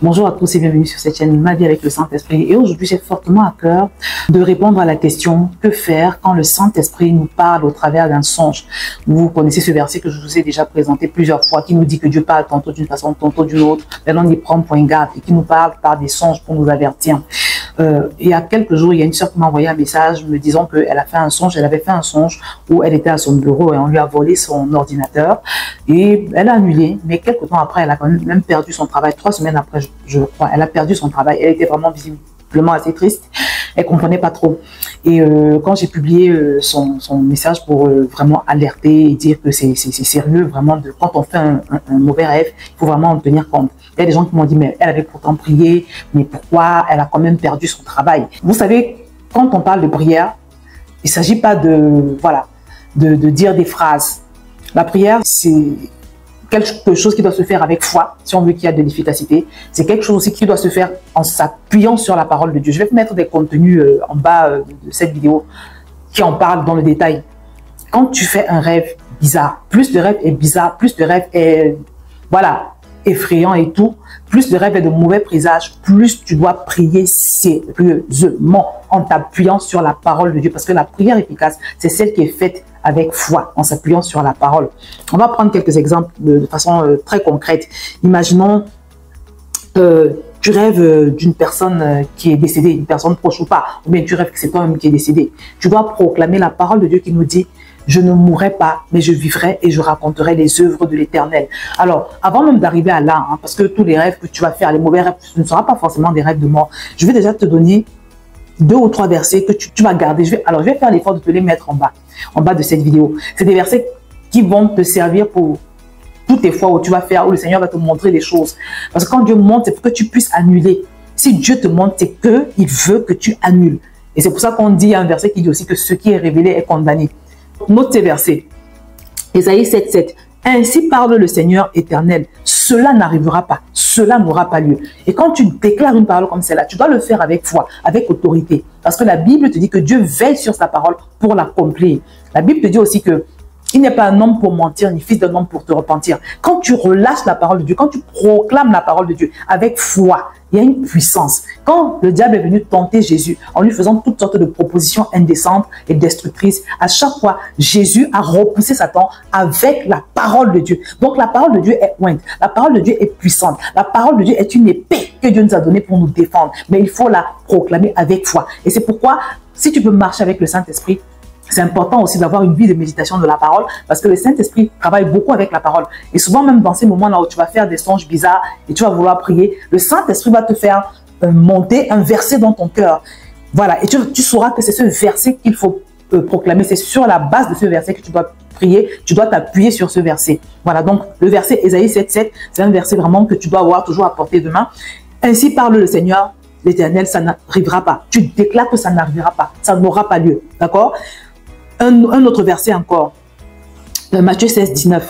Bonjour à tous et bienvenue sur cette chaîne Ma vie avec le Saint-Esprit. Et aujourd'hui, j'ai fortement à cœur de répondre à la question que faire quand le Saint-Esprit nous parle au travers d'un songe. Vous connaissez ce verset que je vous ai déjà présenté plusieurs fois, qui nous dit que Dieu parle tantôt d'une façon, tantôt d'une autre. Maintenant, on y prend point garde et qui nous parle par des songes pour nous avertir. Il y a quelques jours, il y a une sœur qui m'a envoyé un message me disant qu'elle a fait un songe. Elle avait fait un songe où elle était à son bureau et on lui a volé son ordinateur. Et elle a annulé, mais quelques temps après, elle a quand même perdu son travail. 3 semaines après, je crois, elle a perdu son travail. Elle était vraiment visiblement assez triste. Elle comprenait pas trop. Et quand j'ai publié son message pour vraiment alerter et dire que c'est sérieux, vraiment, quand on fait un mauvais rêve, il faut vraiment en tenir compte. Il y a des gens qui m'ont dit, mais elle avait pourtant prié, mais pourquoi elle a quand même perdu son travail? Vous savez, quand on parle de prière, il ne s'agit pas de, voilà, de dire des phrases. La prière, c'est quelque chose qui doit se faire avec foi, si on veut qu'il y ait de l'efficacité. C'est quelque chose aussi qui doit se faire en s'appuyant sur la parole de Dieu. Je vais vous mettre des contenus en bas de cette vidéo qui en parlent dans le détail. Quand tu fais un rêve bizarre, plus le rêve est bizarre, plus le rêve est, voilà, effrayant et tout, plus le rêve est de mauvais présage, plus tu dois prier sérieusement en t'appuyant sur la parole de Dieu. Parce que la prière efficace, c'est celle qui est faite avec foi, en s'appuyant sur la parole. On va prendre quelques exemples de façon très concrète. Imaginons, tu rêves d'une personne qui est décédée, une personne proche ou pas, ou bien tu rêves que c'est toi-même qui est décédé. Tu dois proclamer la parole de Dieu qui nous dit: je ne mourrai pas, mais je vivrai et je raconterai les œuvres de l'Éternel. Alors, avant même d'arriver à là, parce que tous les rêves que tu vas faire, les mauvais rêves, ce ne sera pas forcément des rêves de mort. Je vais déjà te donner 2 ou 3 versets que tu vas garder. Je vais faire l'effort de te les mettre en bas de cette vidéo. C'est des versets qui vont te servir pour toutes les fois où tu vas faire, où le Seigneur va te montrer des choses. Parce que quand Dieu montre, c'est pour que tu puisses annuler. Si Dieu te montre, c'est qu'il veut que tu annules. Et c'est pour ça qu'on dit, il y a un verset qui dit aussi que ce qui est révélé est condamné. Note ces versets. Ésaïe 7,7. Ainsi parle le Seigneur éternel. Cela n'arrivera pas. Cela n'aura pas lieu. Et quand tu déclares une parole comme celle-là, tu dois le faire avec foi, avec autorité. Parce que la Bible te dit que Dieu veille sur sa parole pour l'accomplir. La Bible te dit aussi que il n'est pas un homme pour mentir, ni fils d'un homme pour te repentir. Quand tu relâches la parole de Dieu, quand tu proclames la parole de Dieu avec foi, il y a une puissance. Quand le diable est venu tenter Jésus en lui faisant toutes sortes de propositions indécentes et destructrices, à chaque fois, Jésus a repoussé Satan avec la parole de Dieu. Donc la parole de Dieu est ointe, la parole de Dieu est puissante, la parole de Dieu est une épée que Dieu nous a donnée pour nous défendre. Mais il faut la proclamer avec foi. Et c'est pourquoi, si tu veux marcher avec le Saint-Esprit, c'est important aussi d'avoir une vie de méditation de la parole parce que le Saint-Esprit travaille beaucoup avec la parole. Et souvent, même dans ces moments-là où tu vas faire des songes bizarres et tu vas vouloir prier, le Saint-Esprit va te faire monter un verset dans ton cœur. Voilà, et tu sauras que c'est ce verset qu'il faut proclamer. C'est sur la base de ce verset que tu dois prier. Tu dois t'appuyer sur ce verset. Voilà, donc le verset Ésaïe 7,7, c'est un verset vraiment que tu dois avoir toujours à portée de main. Ainsi parle le Seigneur, l'Éternel, ça n'arrivera pas. Tu déclares que ça n'arrivera pas. Ça n'aura pas lieu. D'accord? Un autre verset encore, Matthieu 16,19,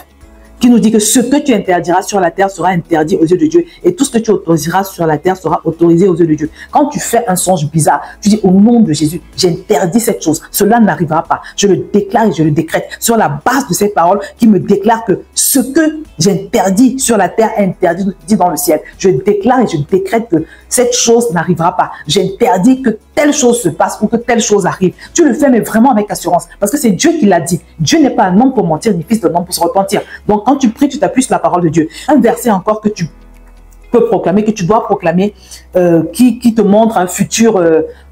qui nous dit que ce que tu interdiras sur la terre sera interdit aux yeux de Dieu et tout ce que tu autoriseras sur la terre sera autorisé aux yeux de Dieu. Quand tu fais un songe bizarre, tu dis au nom de Jésus, j'interdis cette chose, cela n'arrivera pas. Je le déclare et je le décrète sur la base de cette parole qui me déclare que ce que j'interdis sur la terre est interdit dans le ciel. Je déclare et je décrète que cette chose n'arrivera pas. J'interdis que telle chose se passe ou que telle chose arrive. Tu le fais mais vraiment avec assurance parce que c'est Dieu qui l'a dit. Dieu n'est pas un homme pour mentir ni fils d'un homme pour se repentir. Donc quand tu pries, tu t'appuies sur la parole de Dieu. Un verset encore que tu peux proclamer, que tu dois proclamer, qui te montre un futur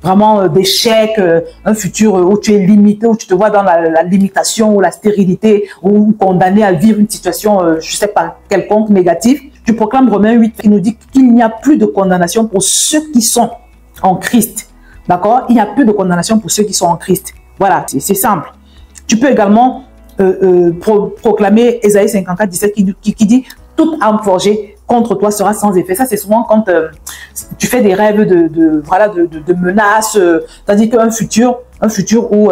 vraiment d'échec, un futur où tu es limité, où tu te vois dans la limitation ou la stérilité, ou condamné à vivre une situation, je ne sais pas, quelconque négative. Tu proclames Romains 8 qui nous dit qu'il n'y a plus de condamnation pour ceux qui sont en Christ. D'accord? Il n'y a plus de condamnation pour ceux qui sont en Christ. Voilà, c'est simple. Tu peux également proclamer Ésaïe 54, 17 qui dit « Toute arme forgée contre toi sera sans effet ». Ça, c'est souvent quand tu fais des rêves de menaces, c'est-à-dire qu'un futur où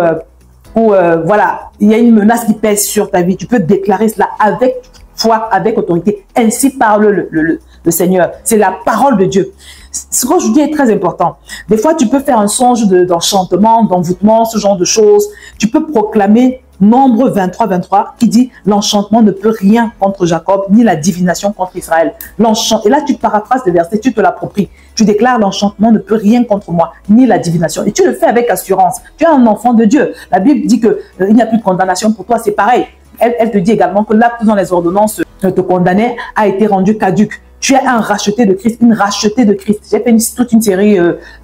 voilà, il y a une menace qui pèse sur ta vie. Tu peux déclarer cela avec foi, avec autorité. Ainsi parle le Seigneur. C'est la parole de Dieu. Ce que je dis est très important. Des fois, tu peux faire un songe d'enchantement, d'envoûtement, ce genre de choses. Tu peux proclamer Nombre 23, 23, qui dit « L'enchantement ne peut rien contre Jacob, ni la divination contre Israël. » Et là, tu paraphrases le verset, tu te l'appropries. Tu déclares « L'enchantement ne peut rien contre moi, ni la divination. » Et tu le fais avec assurance. Tu es un enfant de Dieu. La Bible dit qu'il n'y a plus de condamnation pour toi, c'est pareil. Elle te dit également que l'acte dans les ordonnances te condamnait a été rendu caduc. Tu es un racheté de Christ, une rachetée de Christ. J'ai fait toute une série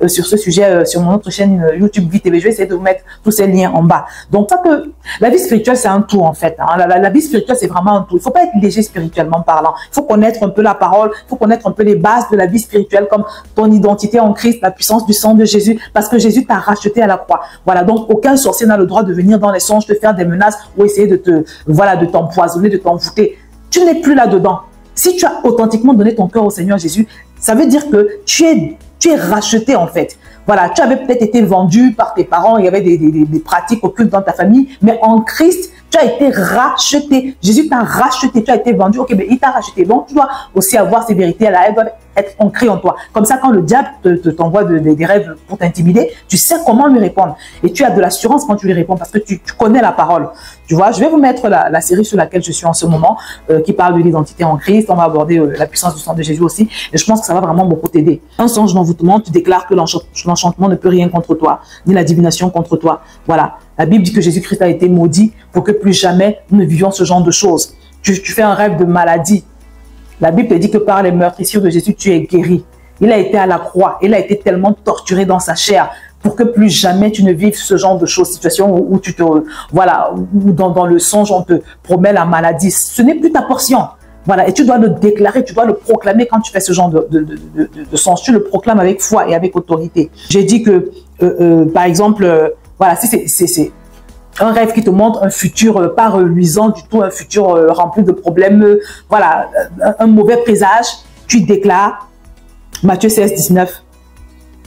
sur ce sujet sur mon autre chaîne YouTube VTV. Je vais essayer de vous mettre tous ces liens en bas. Donc, ça que la vie spirituelle, c'est un tout en fait. Hein. La vie spirituelle, c'est vraiment un tout. Il ne faut pas être léger spirituellement parlant. Il faut connaître un peu la parole. Il faut connaître un peu les bases de la vie spirituelle comme ton identité en Christ, la puissance du sang de Jésus. Parce que Jésus t'a racheté à la croix. Voilà. Donc, aucun sorcier n'a le droit de venir dans les songes te faire des menaces ou essayer de de t'empoisonner, de t'envoûter. Tu n'es plus là-dedans. Si tu as authentiquement donné ton cœur au Seigneur Jésus, ça veut dire que tu es racheté en fait. Voilà, tu avais peut-être été vendu par tes parents, il y avait des pratiques occultes dans ta famille, mais en Christ, tu as été racheté. Jésus t'a racheté, tu as été vendu, ok, mais il t'a racheté. Donc, tu dois aussi avoir ces vérités-là, elles doivent être ancrées en toi. Comme ça, quand le diable t'envoie des rêves pour t'intimider, tu sais comment lui répondre. Et tu as de l'assurance quand tu lui réponds parce que tu connais la parole. Tu vois, je vais vous mettre la série sur laquelle je suis en ce moment, qui parle de l'identité en Christ. On va aborder la puissance du sang de Jésus aussi. Et je pense que ça va vraiment beaucoup t'aider. Un songe d'envoûtement, tu déclares que l'enchantement ne peut rien contre toi, ni la divination contre toi. Voilà. La Bible dit que Jésus-Christ a été maudit pour que plus jamais nous ne vivions ce genre de choses. Tu fais un rêve de maladie. La Bible te dit que par les meurtrissures de Jésus, tu es guéri. Il a été à la croix. Il a été tellement torturé dans sa chair pour que plus jamais tu ne vives ce genre de choses, situation où tu te, voilà, où dans le songe on te promet la maladie. Ce n'est plus ta portion. Voilà, et tu dois le déclarer, tu dois le proclamer quand tu fais ce genre de songe. Tu le proclames avec foi et avec autorité. J'ai dit que, par exemple, voilà, si c'est un rêve qui te montre un futur pas reluisant du tout, un futur rempli de problèmes, voilà, un mauvais présage, tu déclares Matthieu 16, 19,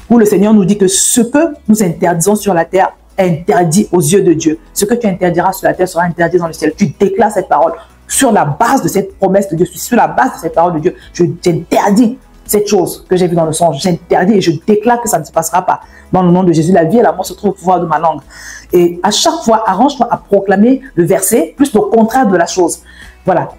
où le Seigneur nous dit que ce que nous interdisons sur la terre est interdit aux yeux de Dieu. Ce que tu interdiras sur la terre sera interdit dans le ciel. Tu déclares cette parole sur la base de cette promesse de Dieu, sur la base de cette parole de Dieu. J'interdis cette chose que j'ai vue dans le songe. J'interdis et je déclare que ça ne se passera pas. Dans le nom de Jésus, la vie et la mort se trouvent au pouvoir de ma langue. Et à chaque fois, arrange-toi à proclamer le verset plus le contraire de la chose. Voilà.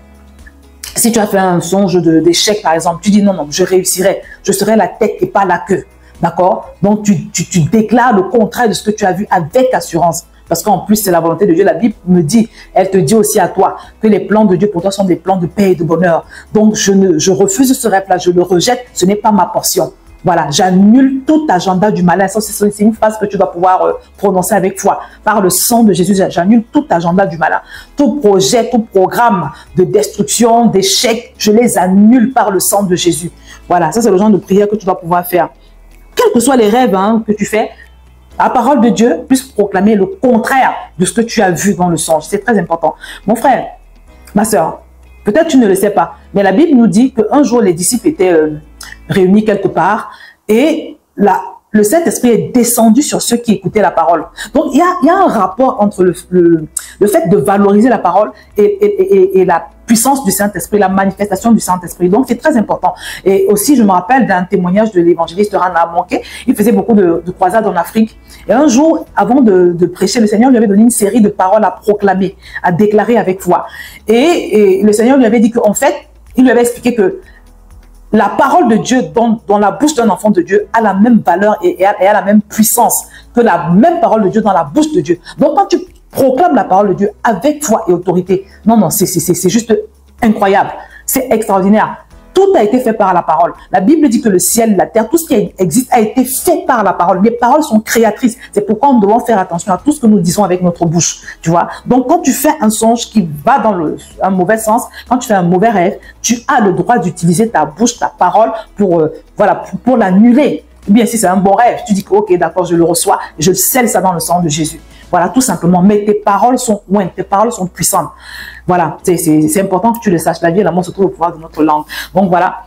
Si tu as fait un songe d'échec, par exemple, tu dis non, je réussirai. Je serai la tête et pas la queue. D'accord? Donc, tu déclares le contraire de ce que tu as vu avec assurance. Parce qu'en plus, c'est la volonté de Dieu. La Bible me dit, elle te dit aussi à toi que les plans de Dieu pour toi sont des plans de paix et de bonheur. Donc, je refuse ce rêve-là, je le rejette, ce n'est pas ma portion. Voilà, j'annule tout agenda du malin. Ça, c'est une phrase que tu dois pouvoir prononcer avec foi. Par le sang de Jésus, j'annule tout agenda du malin. Tout projet, tout programme de destruction, d'échec, je les annule par le sang de Jésus. Voilà, ça c'est le genre de prière que tu dois pouvoir faire. Quels que soient les rêves que tu fais, la parole de Dieu puisse proclamer le contraire de ce que tu as vu dans le songe. C'est très important. Mon frère, ma soeur, peut-être tu ne le sais pas, mais la Bible nous dit qu'un jour les disciples étaient réunis quelque part et le Saint-Esprit est descendu sur ceux qui écoutaient la parole. Donc il y a un rapport entre le fait de valoriser la parole et la puissance du Saint-Esprit, la manifestation du Saint-Esprit. Donc, c'est très important. Et aussi, je me rappelle d'un témoignage de l'évangéliste Rana Manqué. Il faisait beaucoup de croisades en Afrique. Et un jour, avant de prêcher, le Seigneur lui avait donné une série de paroles à proclamer, à déclarer avec foi. Et le Seigneur lui avait dit qu'en fait, il lui avait expliqué que la parole de Dieu dans la bouche d'un enfant de Dieu a la même valeur et a la même puissance que la même parole de Dieu dans la bouche de Dieu. Donc, quand tu proclame la parole de Dieu avec foi et autorité. Non, c'est juste incroyable. C'est extraordinaire. Tout a été fait par la parole. La Bible dit que le ciel, la terre, tout ce qui existe a été fait par la parole. Les paroles sont créatrices. C'est pourquoi nous devons faire attention à tout ce que nous disons avec notre bouche. Tu vois? Donc, quand tu fais un songe qui va dans un mauvais sens, quand tu fais un mauvais rêve, tu as le droit d'utiliser ta bouche, ta parole pour l'annuler. Ou bien si c'est un bon rêve, tu dis que ok, d'accord, je le reçois, je scelle ça dans le sang de Jésus. Voilà, tout simplement. Mais tes paroles sont loin, tes paroles sont puissantes. Voilà, c'est important que tu le saches. La vie et la mort se trouvent au pouvoir de notre langue. Donc voilà,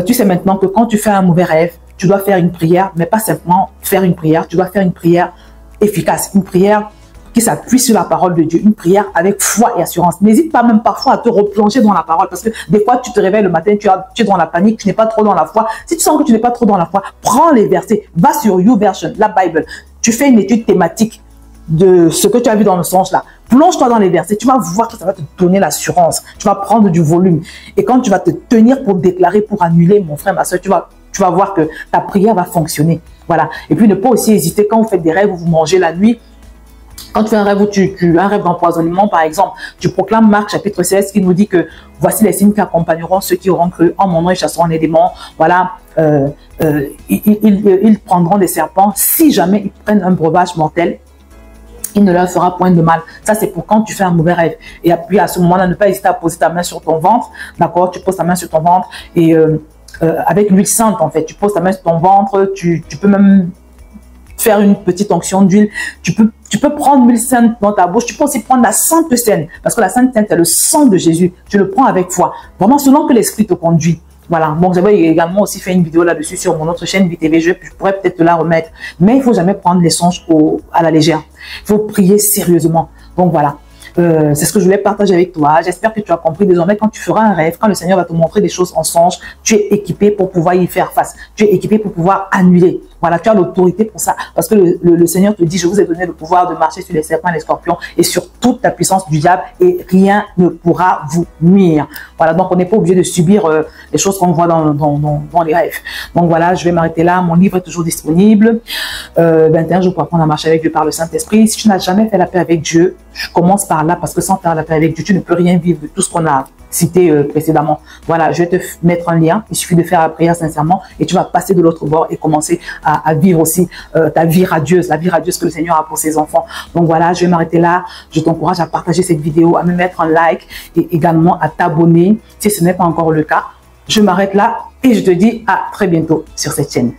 tu sais maintenant que quand tu fais un mauvais rêve, tu dois faire une prière, mais pas simplement faire une prière, tu dois faire une prière efficace, une prière qui s'appuie sur la parole de Dieu, une prière avec foi et assurance. N'hésite pas même parfois à te replonger dans la parole, parce que des fois, tu te réveilles le matin, tu es dans la panique, tu n'es pas trop dans la foi. Si tu sens que tu n'es pas trop dans la foi, prends les versets, va sur YouVersion, la Bible, tu fais une étude thématique de ce que tu as vu dans le songe là. Plonge-toi dans les versets, tu vas voir que ça va te donner l'assurance. Tu vas prendre du volume. Et quand tu vas te tenir pour déclarer, pour annuler, mon frère, ma soeur, tu vas voir que ta prière va fonctionner. Voilà. Et puis, ne pas aussi hésiter quand vous faites des rêves où vous mangez la nuit. Quand tu fais un rêve où un rêve d'empoisonnement, par exemple, tu proclames Marc chapitre 16 qui nous dit que voici les signes qui accompagneront ceux qui auront cru en mon nom et chasseront les démons. Voilà, ils prendront des serpents. Si jamais ils prennent un breuvage mortel, il ne leur fera point de mal. Ça, c'est pour quand tu fais un mauvais rêve. Et puis, à ce moment-là, ne pas hésiter à poser ta main sur ton ventre. D'accord? Tu poses ta main sur ton ventre et avec l'huile sainte, en fait, tu poses ta main sur ton ventre. Tu peux même faire une petite onction d'huile. Tu peux prendre l'huile sainte dans ta bouche. Tu peux aussi prendre la Sainte Seine. Parce que la Sainte Seine, c'est le sang de Jésus. Tu le prends avec foi. Vraiment, selon que l'Esprit te conduit. Voilà. Bon, j'avais également aussi fait une vidéo là-dessus sur mon autre chaîne VTV. Je pourrais peut-être te la remettre. Mais il ne faut jamais prendre les songes à la légère. Il faut prier sérieusement. Donc, voilà. C'est ce que je voulais partager avec toi. J'espère que tu as compris. Désormais, quand tu feras un rêve, quand le Seigneur va te montrer des choses en songe, tu es équipé pour pouvoir y faire face. Tu es équipé pour pouvoir annuler. Voilà, tu as l'autorité pour ça. Parce que le Seigneur te dit, je vous ai donné le pouvoir de marcher sur les serpents et les scorpions et sur toute la puissance du diable et rien ne pourra vous nuire. Voilà, donc on n'est pas obligé de subir les choses qu'on voit dans les rêves. Donc voilà, je vais m'arrêter là. Mon livre est toujours disponible. 21 jours pour apprendre à marcher avec Dieu par le Saint-Esprit. Si tu n'as jamais fait la paix avec Dieu, je commence par là parce que sans faire la paix avec Dieu, tu ne peux rien vivre de tout ce qu'on a cité précédemment. Voilà, je vais te mettre un lien. Il suffit de faire la prière sincèrement et tu vas passer de l'autre bord et commencer à vivre aussi ta vie radieuse, la vie radieuse que le Seigneur a pour ses enfants. Donc voilà, je vais m'arrêter là. Je t'encourage à partager cette vidéo, à me mettre un like et également à t'abonner si ce n'est pas encore le cas. Je m'arrête là et je te dis à très bientôt sur cette chaîne.